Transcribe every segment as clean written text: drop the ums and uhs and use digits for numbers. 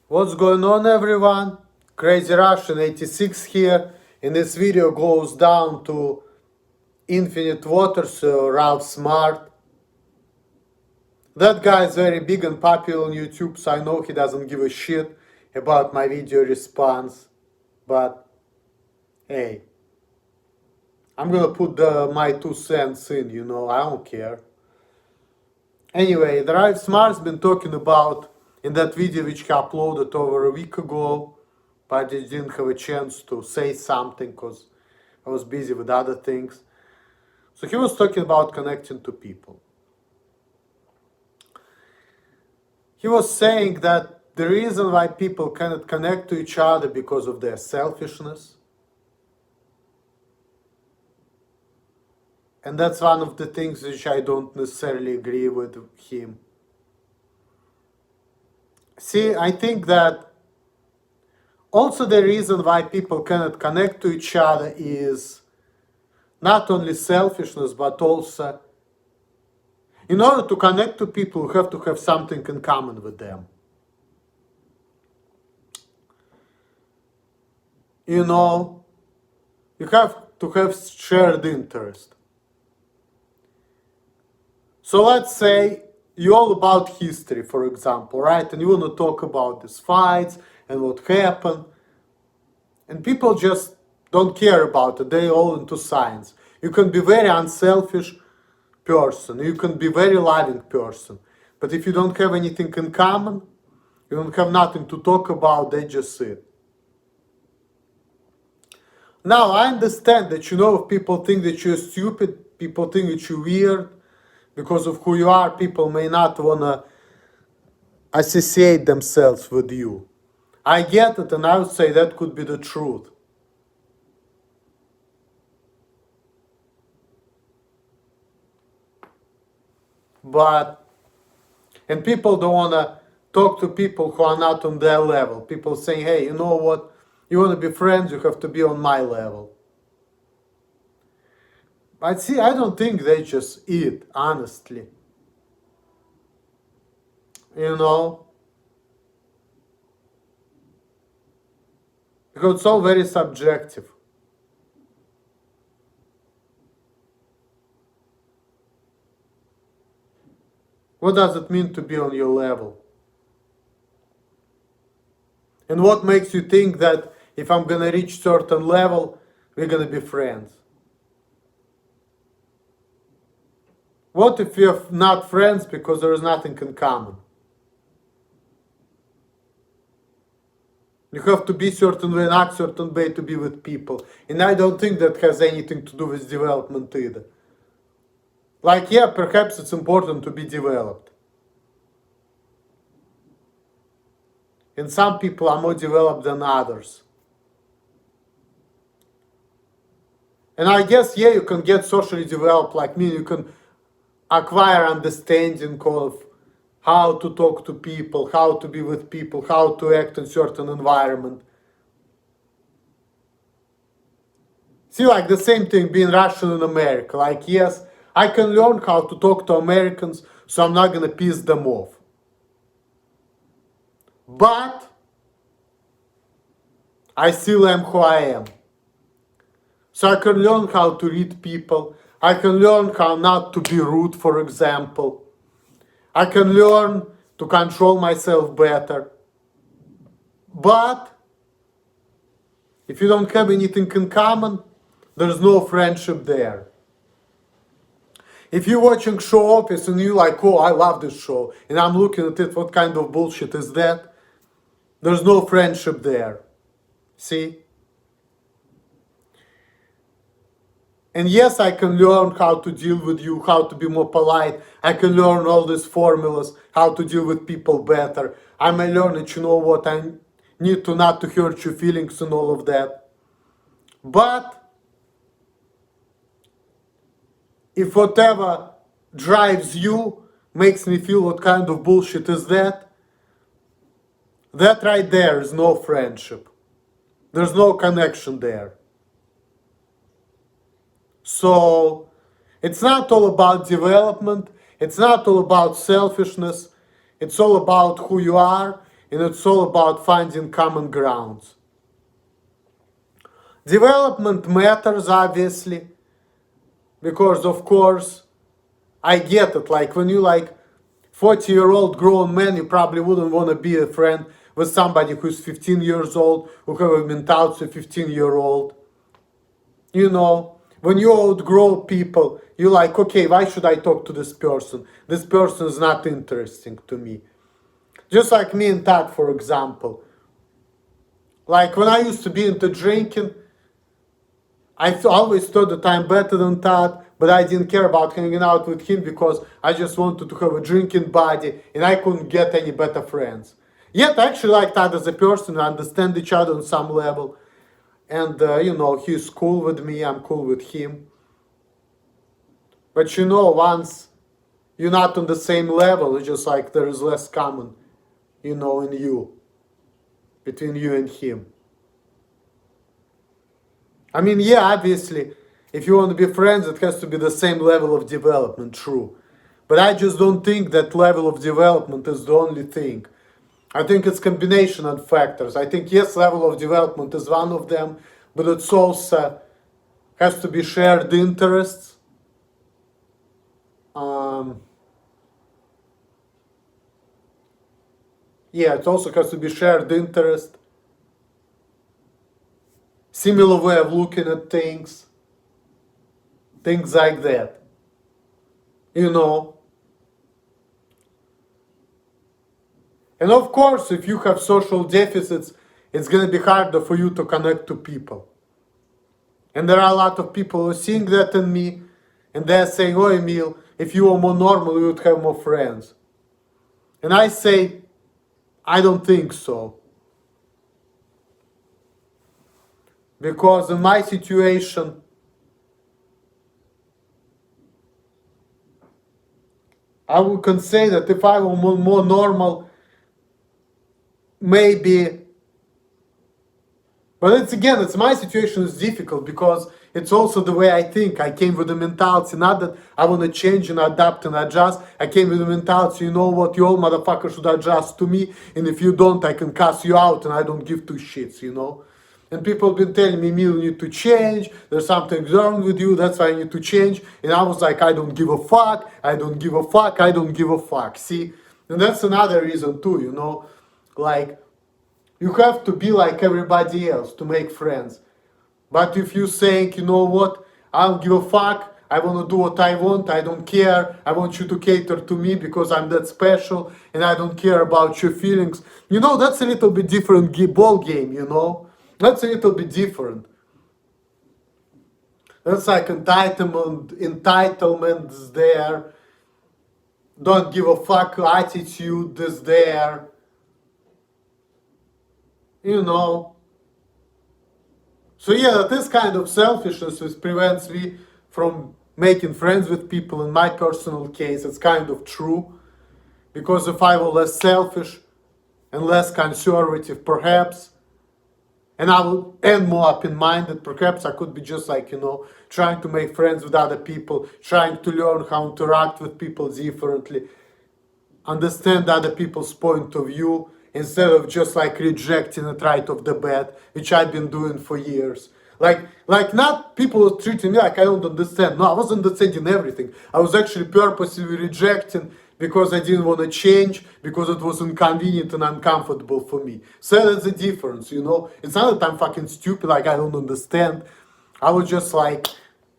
What's going on, everyone? Crazy Russian 86 here. And this video goes down to Infinite Water, so Ralph Smart. That guy is very big and popular on YouTube, so I know he doesn't give a shit about my video response. But hey, I'm gonna put my 2 cents in, I don't care. Anyway, the Ralph Smart's been talking about in that video which he uploaded over a week ago, but I just didn't have a chance to say something because I was busy with other things. So he was talking about connecting to people. He was saying that the reason why people cannot connect to each other because of their selfishness. And that's one of the things which I don't necessarily agree with him. See, I think that also the reason why people cannot connect to each other is not only selfishness, but also in order to connect to people, you have to have something in common with them. You have to have shared interest. So let's say you're all about history, for example, right? And you want to talk about these fights and what happened. And people just don't care about it. They're all into science. You can be very unselfish person. You can be very loving person. But if you don't have anything in common, you don't have nothing to talk about, they just sit. Now, I understand that, if people think that you're stupid, people think that you're weird, because of who you are, people may not want to associate themselves with you. I get it, and I would say that could be the truth. And people don't want to talk to people who are not on their level. People saying, hey, you know what? You want to be friends, you have to be on my level. But see, I don't think they just eat, honestly. Because it's all very subjective. What does it mean to be on your level? And what makes you think that if I'm gonna reach certain level, we're gonna be friends? What if we're not friends because there is nothing in common? You have to be certain way, not certain way to be with people. And I don't think that has anything to do with development either. Like, yeah, perhaps it's important to be developed. And some people are more developed than others. And I guess, yeah, you can get socially developed like me. You can acquire understanding of how to talk to people, how to be with people, how to act in certain environment. See, like the same thing being Russian in America. Like, yes, I can learn how to talk to Americans, so I'm not gonna piss them off. But I still am who I am. So I can learn how to read people. I can learn how not to be rude, for example. I can learn to control myself better. But if you don't have anything in common, there's no friendship there. If you're watching Show Office and you're like, oh, I love this show, and I'm looking at it, what kind of bullshit is that? There's no friendship there. See? And yes, I can learn how to deal with you, how to be more polite. I can learn all these formulas, how to deal with people better. I may learn that, I need to not to hurt your feelings and all of that. But if whatever drives you makes me feel what kind of bullshit is that right there is no friendship. There's no connection there. So it's not all about development. It's not all about selfishness. It's all about who you are. and it's all about finding common grounds. Development matters, obviously, because of course, I get it. Like when you like 40-year-old grown man, you probably wouldn't want to be a friend with somebody who's 15 years old, who have a mentality of 15-year-old. You know, when you outgrow people, you're like, okay, why should I talk to this person? This person is not interesting to me. Just like me and Todd, for example. Like when I used to be into drinking, I always thought that I'm better than Todd, but I didn't care about hanging out with him because I just wanted to have a drinking buddy and I couldn't get any better friends. Yet I actually like Todd as a person, we understand each other on some level. And, you know, he's cool with me, I'm cool with him. But you know, once you're not on the same level, it's just like there is less common, you know, in you, between you and him. I mean, yeah, obviously, if you want to be friends, it has to be the same level of development, true. But I just don't think that level of development is the only thing. I think it's combination of factors. I think, yes, level of development is one of them, but it's also has to be shared interests. Yeah, it also has to be shared interest. Similar way of looking at things like that, you know. And of course, if you have social deficits, it's going to be harder for you to connect to people. And there are a lot of people who are seeing that in me, and they're saying, oh, Emil, if you were more normal, you would have more friends. And I say, I don't think so. Because in my situation, I can say that if I were more normal, maybe. But it's my situation is difficult because it's also the way I think. I came with the mentality, not that I want to change and adapt and adjust. I came with the mentality, you know what, you all motherfuckers should adjust to me, and if you don't, I can cuss you out, and I don't give two shits, you know. And people have been telling me, you need to change, there's something wrong with you, that's why I need to change. And I was like, I don't give a fuck, I don't give a fuck, I don't give a fuck, see? And that's another reason too, you know, like, you have to be like everybody else to make friends. But if you saying, you know what, I don't give a fuck, I want to do what I want, I don't care, I want you to cater to me because I'm that special and I don't care about your feelings, you know, that's a little bit different ball game, you know. That's a little bit different. That's like entitlement is there. Don't give a fuck attitude is there. You know. So yeah, this kind of selfishness which prevents me from making friends with people. In my personal case, it's kind of true. Because if I were less selfish and less conservative, perhaps, and I would end more open-minded, perhaps I could be just like, you know, trying to make friends with other people, trying to learn how to interact with people differently, understand other people's point of view, instead of just like rejecting it right off the bat, which I've been doing for years. Like not people treating me like I don't understand. No, I wasn't understanding everything. I was actually purposely rejecting because I didn't want to change, because it was inconvenient and uncomfortable for me. So that's the difference, you know. It's not that I'm fucking stupid, like I don't understand. I was just like,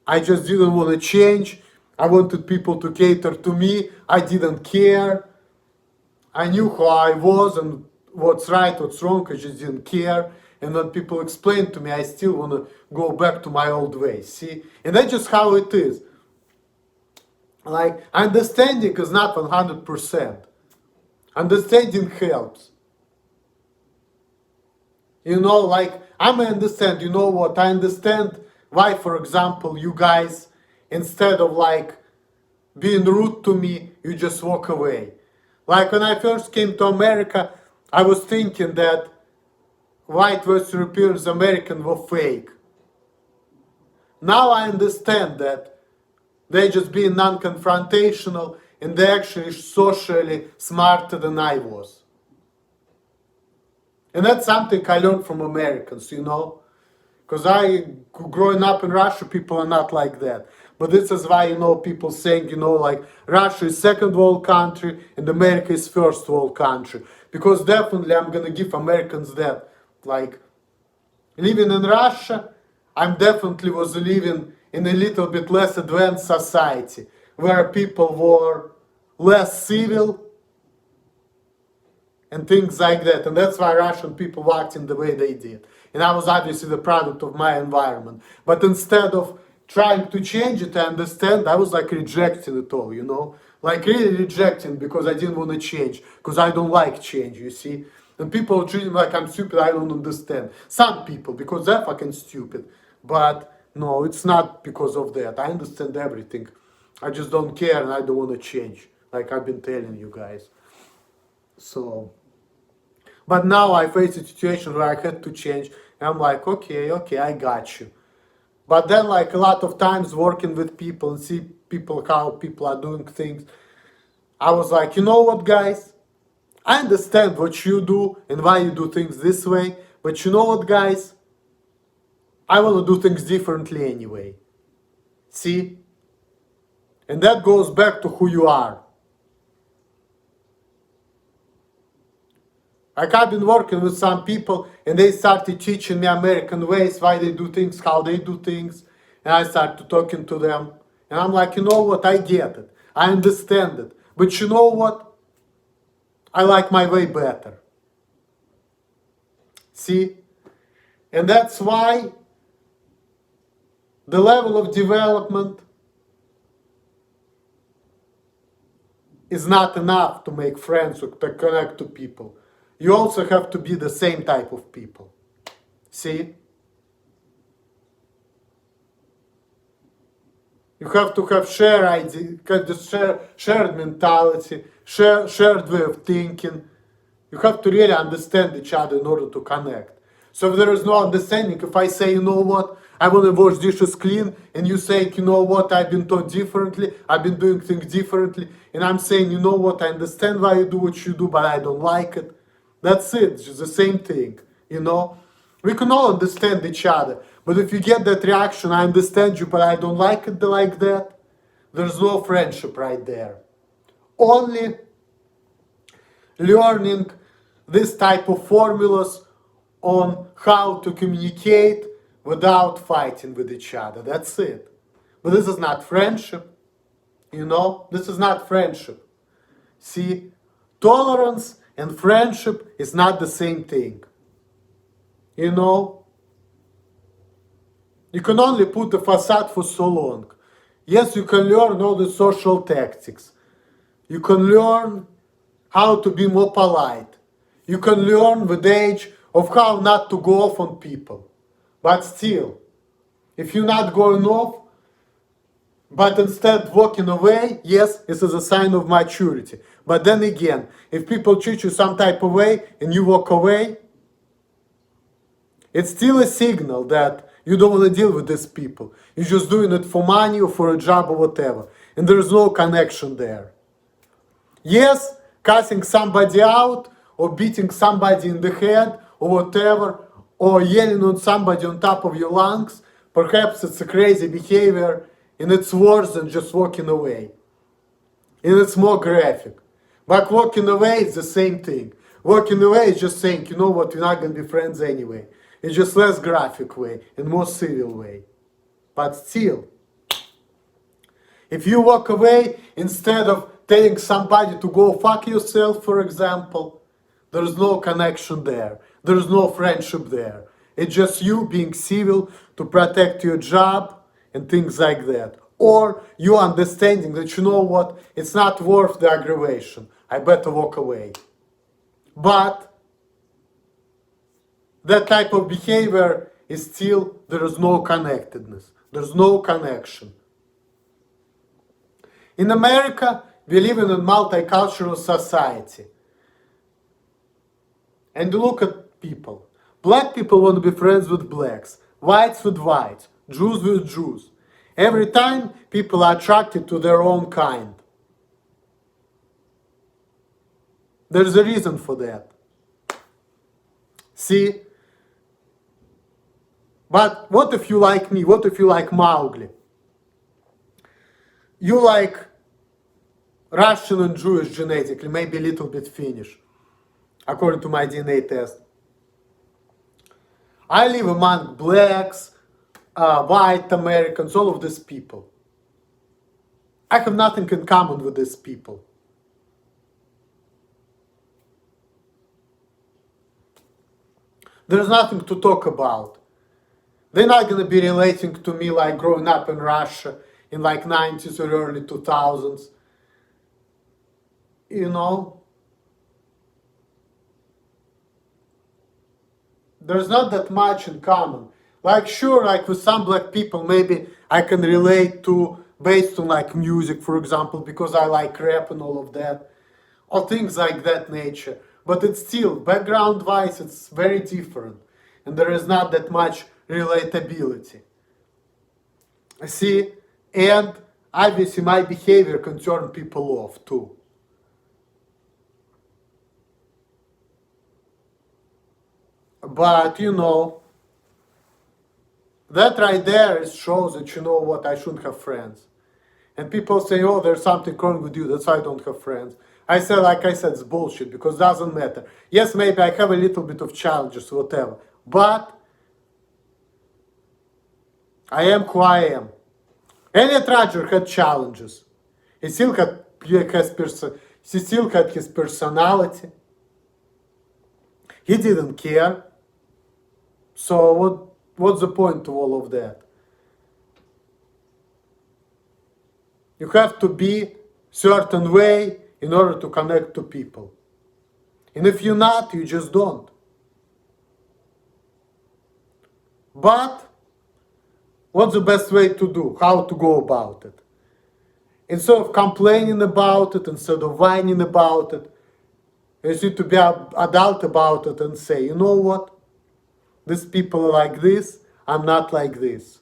I just didn't want to change. I wanted people to cater to me. I didn't care. I knew who I was and what's right, what's wrong. I just didn't care. And when people explain to me, I still want to go back to my old ways, see? And that's just how it is. Like, understanding is not 100%. Understanding helps. You know, like, I may understand, you know what, I understand why, for example, you guys, instead of like being rude to me, you just walk away. Like when I first came to America, I was thinking that white West Europeans, Americans were fake. Now I understand that they just being non-confrontational and they're actually socially smarter than I was. And that's something I learned from Americans, you know. Because growing up in Russia, people are not like that. But this is why, you know, people saying, you know, like Russia is second world country and America is first world country. Because definitely I'm going to give Americans that. Like, living in Russia, I'm definitely was living in a little bit less advanced society, where people were less civil and things like that. And that's why Russian people acted the way they did. And I was obviously the product of my environment. But instead of trying to change it, I understand, I was like rejecting it all, you know? Like really rejecting because I didn't want to change, because I don't like change, you see? And people treat me like I'm stupid, I don't understand. Some people, because they're fucking stupid. But no, it's not because of that. I understand everything. I just don't care and I don't want to change, like I've been telling you guys. So, but now I face a situation where I had to change. And I'm like, okay, I got you. But then, like a lot of times working with people and see people, how people are doing things, I was like, you know what, guys? I understand what you do and why you do things this way. But you know what, guys? I want to do things differently anyway. See? And that goes back to who you are. Like I've been working with some people and they started teaching me American ways, why they do things, how they do things. And I started talking to them. And I'm like, you know what, I get it. I understand it. But you know what? I like my way better. See? And that's why the level of development is not enough to make friends or to connect to people. You also have to be the same type of people. See? You have to have shared idea, shared mentality, shared way of thinking. You have to really understand each other in order to connect. So if there is no understanding, if I say, you know what, I want to wash dishes clean, and you say, you know what, I've been taught differently, I've been doing things differently, and I'm saying, you know what, I understand why you do what you do, but I don't like it. That's it, it's just the same thing, you know. We can all understand each other, but if you get that reaction, I understand you, but I don't like it like that, there's no friendship right there. Only learning this type of formulas on how to communicate without fighting with each other. That's it. But this is not friendship, you know? This is not friendship. See, tolerance and friendship is not the same thing. You know? You can only put a facade for so long. Yes, you can learn all the social tactics. You can learn how to be more polite. You can learn with age of how not to go off on people. But still, if you're not going off, but instead walking away, yes, this is a sign of maturity. But then again, if people treat you some type of way and you walk away, it's still a signal that you don't want to deal with these people. You're just doing it for money or for a job or whatever. And there is no connection there. Yes, cussing somebody out or beating somebody in the head or whatever, or yelling on somebody on top of your lungs, perhaps it's a crazy behavior and it's worse than just walking away. And it's more graphic. But walking away is the same thing. Walking away is just saying, you know what, we're not going to be friends anyway. It's just less graphic way and more civil way. But still, if you walk away instead of telling somebody to go fuck yourself, for example, there is no connection there. There is no friendship there. It's just you being civil to protect your job and things like that. Or you understanding that, you know what, it's not worth the aggravation. I better walk away. But that type of behavior is still, there is no connectedness. There's no connection. In America, we live in a multicultural society. And look at people. Black people want to be friends with blacks, whites with whites, Jews with Jews. Every time people are attracted to their own kind. There's a reason for that. See? But what if you like me? What if you like Mowgli? You like Russian and Jewish genetically, maybe a little bit Finnish, according to my DNA test. I live among blacks, white Americans, all of these people. I have nothing in common with these people. There's nothing to talk about. They're not going to be relating to me like growing up in Russia in like 90s or early 2000s. You know? There's not that much in common. Like sure, like with some black people, maybe I can relate to based on like music, for example, because I like rap and all of that, or things like that nature. But it's still, background-wise, it's very different. And there is not that much relatability. See? And obviously my behavior can turn people off too. But you know, that right there shows that you know what, I shouldn't have friends. And people say, oh, there's something wrong with you, that's why I don't have friends. I said, like I said, it's bullshit, because it doesn't matter. Yes, maybe I have a little bit of challenges, whatever. But I am who I am. Elliot Rodger had challenges. He still had his personality. He didn't care. So what's the point to all of that? You have to be certain way in order to connect to people. And if you're not, you just don't. But what's the best way to do? How to go about it? Instead of complaining about it, instead of whining about it, you need to be adult about it and say, you know what? These people are like this, I'm not like this.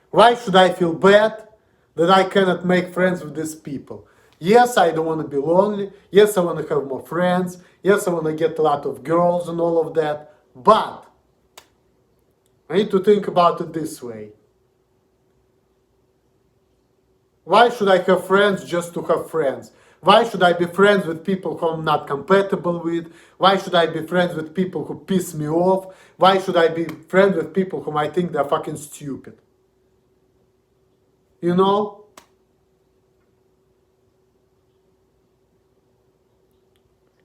Why should I feel bad that I cannot make friends with these people? Yes, I don't want to be lonely. Yes, I want to have more friends. Yes, I want to get a lot of girls and all of that. But I need to think about it this way. Why should I have friends just to have friends? Why should I be friends with people who I'm not compatible with? Why should I be friends with people who piss me off? Why should I be friends with people whom I think they're fucking stupid? You know?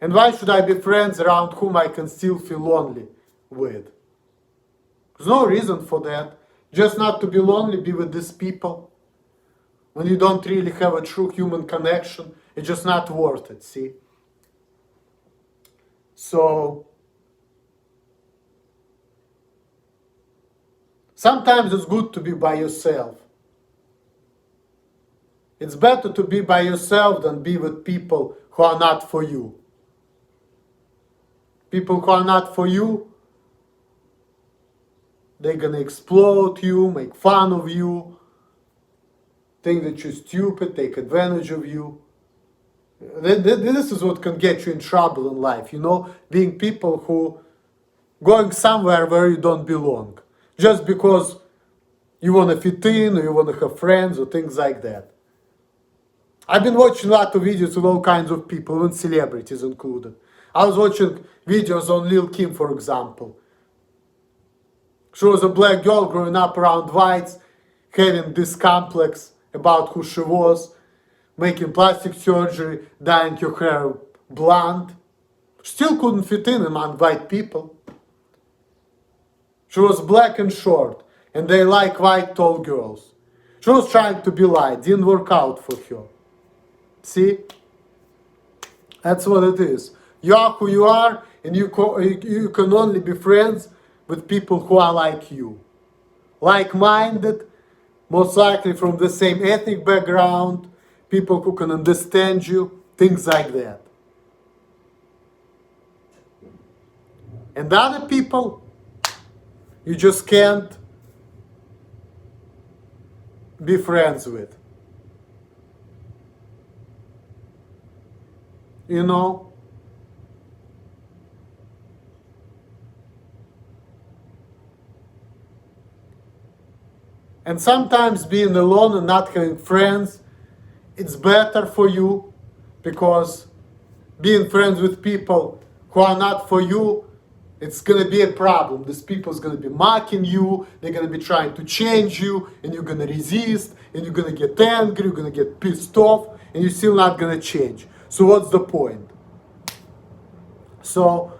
And why should I be friends around whom I can still feel lonely with? There's no reason for that. Just not to be lonely, be with these people. When you don't really have a true human connection, it's just not worth it, see? So, sometimes it's good to be by yourself. It's better to be by yourself than be with people who are not for you. People who are not for you, they're gonna exploit you, make fun of you, think that you're stupid, take advantage of you. This is what can get you in trouble in life, you know, being people who going somewhere where you don't belong, just because you want to fit in or you want to have friends or things like that. I've been watching a lot of videos with all kinds of people, even celebrities included. I was watching videos on Lil Kim, for example. She was a black girl growing up around whites, having this complex about who she was, making plastic surgery, dyeing her hair blonde. Still couldn't fit in among white people. She was black and short, and they like white tall girls. She was trying to be light, didn't work out for her. See? That's what it is. You are who you are, and you can only be friends with people who are like you. Like-minded, most likely from the same ethnic background, people who can understand you, things like that. And other people, you just can't be friends with. You know? And sometimes being alone and not having friends, it's better for you, because being friends with people who are not for you, it's gonna be a problem. These people's gonna be mocking you, they're gonna be trying to change you, and you're gonna resist, and you're gonna get angry, you're gonna get pissed off, and you're still not gonna change. So what's the point? So,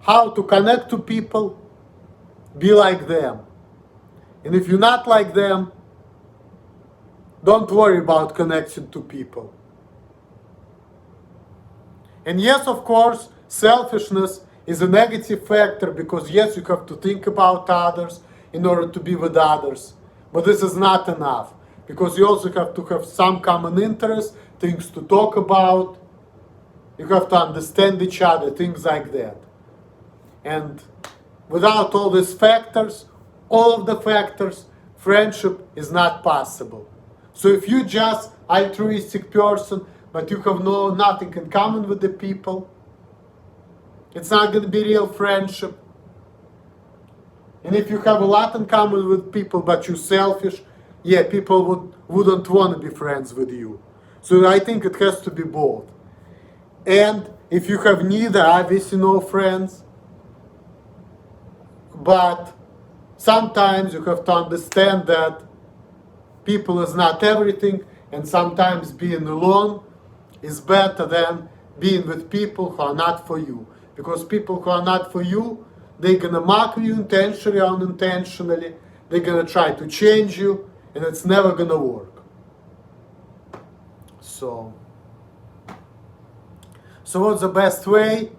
how to connect to people? Be like them. And if you're not like them, don't worry about connection to people. And yes, of course, selfishness is a negative factor, because yes, you have to think about others in order to be with others. But this is not enough, because you also have to have some common interests, things to talk about. You have to understand each other, things like that. And without all these factors, all of the factors, friendship is not possible. So if you just altruistic person, but you have nothing in common with the people, it's not going to be real friendship. And if you have a lot in common with people, but you're selfish, yeah, people wouldn't want to be friends with you. So I think it has to be both. And if you have neither, obviously no friends. But sometimes you have to understand that people is not everything, and sometimes being alone is better than being with people who are not for you. Because people who are not for you, they're gonna mock you intentionally or unintentionally. They're gonna try to change you, and it's never gonna work. So what's the best way?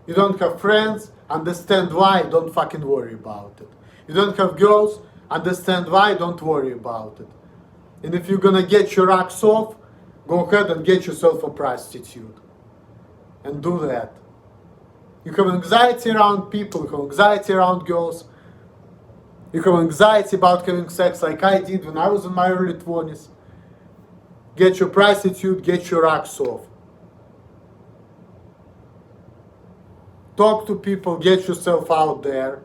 You don't have friends, understand why, don't fucking worry about it. You don't have girls, understand why, don't worry about it. And if you're gonna get your rocks off, go ahead and get yourself a prostitute. And do that. You have anxiety around people, you have anxiety around girls, you have anxiety about having sex like I did when I was in my early 20s. Get your prostitute, get your rocks off. Talk to people, get yourself out there,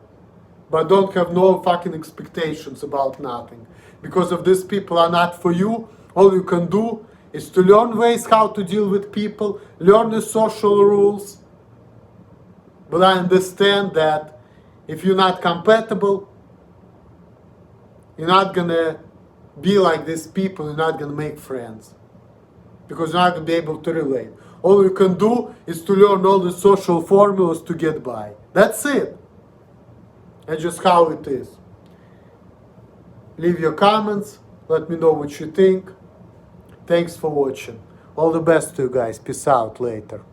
but don't have no fucking expectations about nothing. Because if these people are not for you, all you can do is to learn ways how to deal with people, learn the social rules. But I understand that if you're not compatible, you're not gonna be like these people, you're not gonna make friends. Because you're not gonna be able to relate. All you can do is to learn all the social formulas to get by. That's it. That's just how it is. Leave your comments, let me know what you think. Thanks for watching. All the best to you guys. Peace out later.